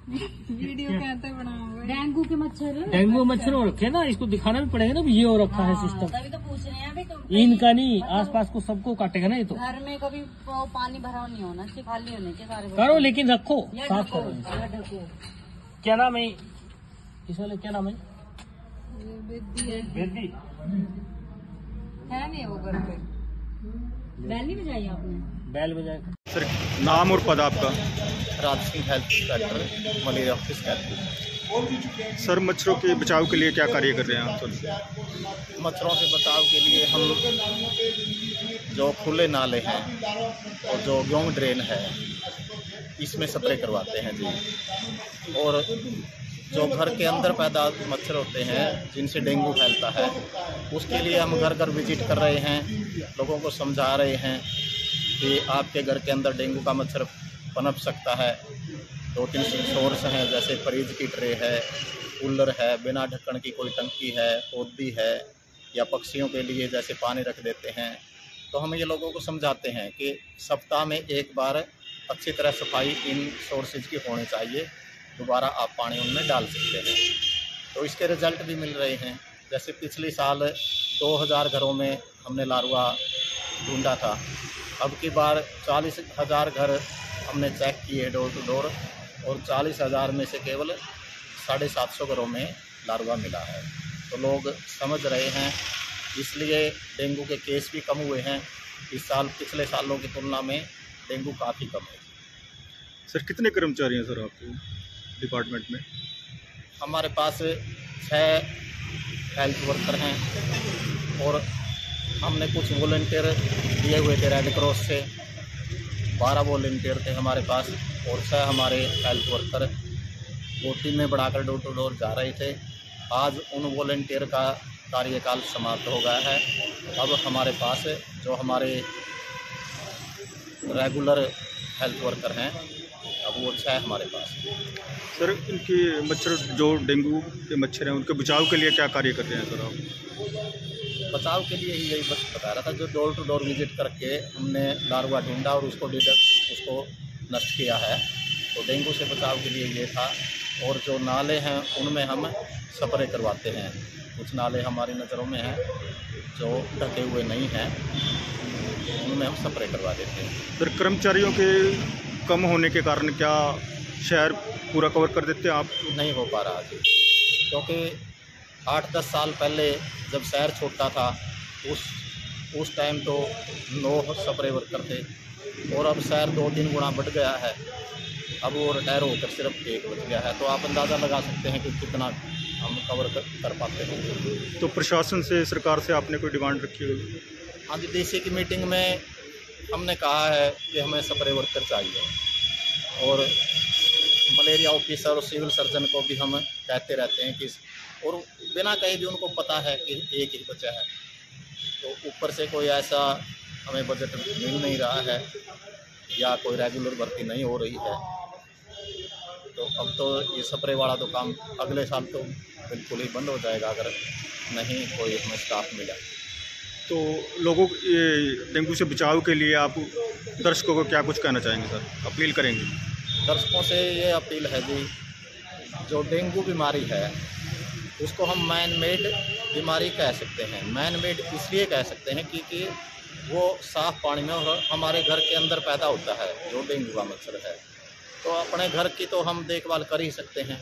Video कहते बनाओ dengue मच्छर हो रखे ना, इसको दिखाना भी पड़ेगा ना, ये हो रखा है सिस्टम। तभी तो पूछ रहे हैं अभी तो इनका नहीं, आसपास को सबको काटेगा ना ये तो। घर में कभी पानी भरा नहीं होना चाहिए, खाली होने के सारे करो लेकिन रखो, साफ करो। ढको। क्या नाम है इस वाले, क्या नाम है? बेदी है नहीं वो घर पे। बैल नहीं बजाई आपने? बैल बजाए। सर नाम और पद आपका? Raj Singh, health inspector, malaria office कैलकू। सर मच्छरों के बचाव के लिए क्या कार्य कर रहे हैं आप? सर मच्छरों से बचाव के लिए हम जो खुले नाले हैं और जो ग्राउंड ड्रेन है इसमें स्प्रे करवाते हैं जी। और जो घर के अंदर पैदा मच्छर होते हैं जिनसे डेंगू फैलता है, उसके लिए हम घर घर विजिट कर रहे हैं, लोगों को समझा रहे हैं कि आपके घर के अंदर डेंगू का मच्छर पनप सकता है। 2-3 सोर्स हैं, जैसे फ्रिज की ट्रे है, कूलर है, बिना ढक्कन की कोई टंकी है, होदी है, या पक्षियों के लिए जैसे पानी रख देते हैं। तो हम ये लोगों को समझाते हैं कि सप्ताह में एक बार अच्छी तरह सफाई इन सोर्सेज की होनी चाहिए, दोबारा आप पानी उनमें डाल सकते हैं। तो इसके रिज़ल्ट भी मिल रहे हैं। जैसे पिछले साल 2000 घरों में हमने लार्वा ढूंढा था, अब की बार 40,000 घर हमने चेक किए डोर टू डोर, और 40,000 में से केवल 750 घरों में लार्वा मिला है। तो लोग समझ रहे हैं, इसलिए डेंगू के केस भी कम हुए हैं इस साल, पिछले सालों की तुलना में डेंगू काफ़ी कम है। सर कितने कर्मचारी हैं सर आपके डिपार्टमेंट में? हमारे पास 6 हेल्थ वर्कर हैं, और हमने कुछ वॉलंटियर दिए हुए थे रेड क्रॉस से। 12 वॉलंटियर थे हमारे पास, और 6 हमारे हेल्थ वर्कर वो टीम में बढ़ाकर डोर टू डोर जा रहे थे। आज उन वॉलंटियर का कार्यकाल समाप्त हो गया है। अब हमारे पास जो हमारे रेगुलर हेल्थ वर्कर हैं, अब वो 6 हमारे पास। सर इनके मच्छर जो डेंगू के मच्छर हैं उनके बचाव के लिए क्या कार्य कर रहे हैं सर आप? बचाव के लिए ही यही बस बता रहा था, जो डोर टू डोर विजिट करके हमने लार्वा ढूंढा और उसको नष्ट किया है। तो डेंगू से बचाव के लिए ये था। और जो नाले हैं उनमें हम स्प्रे करवाते हैं। कुछ नाले हमारी नज़रों में हैं जो ढके हुए नहीं हैं, उनमें हम स्प्रे करवा देते हैं। सर कर्मचारियों के कम होने के कारण क्या शहर पूरा कवर कर देते हैं आप? नहीं हो पा रहा जी, क्योंकि 8-10 साल पहले जब शहर छोटा था उस टाइम तो 9 स्प्रे वर्कर थे, और अब शहर 2-3 गुना बढ़ गया है। अब वो रिटायर होकर सिर्फ 1 बच गया है। तो आप अंदाज़ा लगा सकते हैं कि कितना हम कवर कर पाते हैं। तो प्रशासन से, सरकार से आपने कोई डिमांड रखी होगी? हाँ जी, डीसी की मीटिंग में हमने कहा है कि हमें स्प्रे वर्कर चाहिए, और मलेरिया ऑफिसर और सिविल सर्जन को भी हम कहते रहते हैं कि, और बिना कहे भी उनको पता है कि एक ही बचा है। तो ऊपर से कोई ऐसा हमें बजट मिल नहीं रहा है, या कोई रेगुलर भर्ती नहीं हो रही है। तो अब तो ये स्प्रे वाला तो काम अगले साल तो बिल्कुल ही बंद हो जाएगा, अगर नहीं कोई हमें स्टाफ मिला। तो लोगों को ये डेंगू से बचाव के लिए आप दर्शकों को क्या कुछ कहना चाहेंगे सर, अपील करेंगे? दर्शकों से ये अपील है जी, जो डेंगू बीमारी है उसको हम मैन मेड बीमारी कह सकते हैं। मैन मेड इसलिए कह सकते हैं क्योंकि वो साफ़ पानी में और हमारे घर के अंदर पैदा होता है जो डेंगू का मच्छर है। तो अपने घर की तो हम देखभाल कर ही सकते हैं।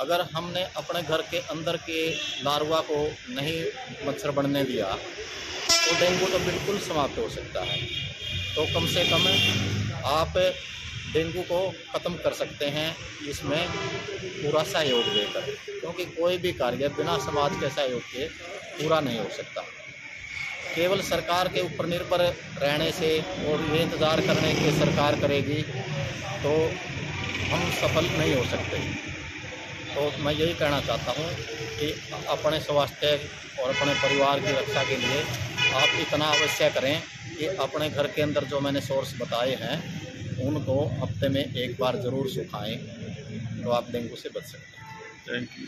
अगर हमने अपने घर के अंदर के लार्वा को नहीं मच्छर बढ़ने दिया तो डेंगू तो बिल्कुल समाप्त हो सकता है। तो कम से कम आप डेंगू को ख़त्म कर सकते हैं इसमें पूरा सहयोग देकर, क्योंकि कोई भी कार्य बिना समाज के सहयोग के पूरा नहीं हो सकता। केवल सरकार के ऊपर निर्भर रहने से और ये इंतज़ार करने के सरकार करेगी तो हम सफल नहीं हो सकते। तो मैं यही कहना चाहता हूँ कि अपने स्वास्थ्य और अपने परिवार की रक्षा के लिए आप इतना अवश्य करें कि अपने घर के अंदर जो मैंने सोर्स बताए हैं उनको हफ्ते में एक बार ज़रूर सुखाएं, तो आप डेंगू से बच सकते हैं। Thank you.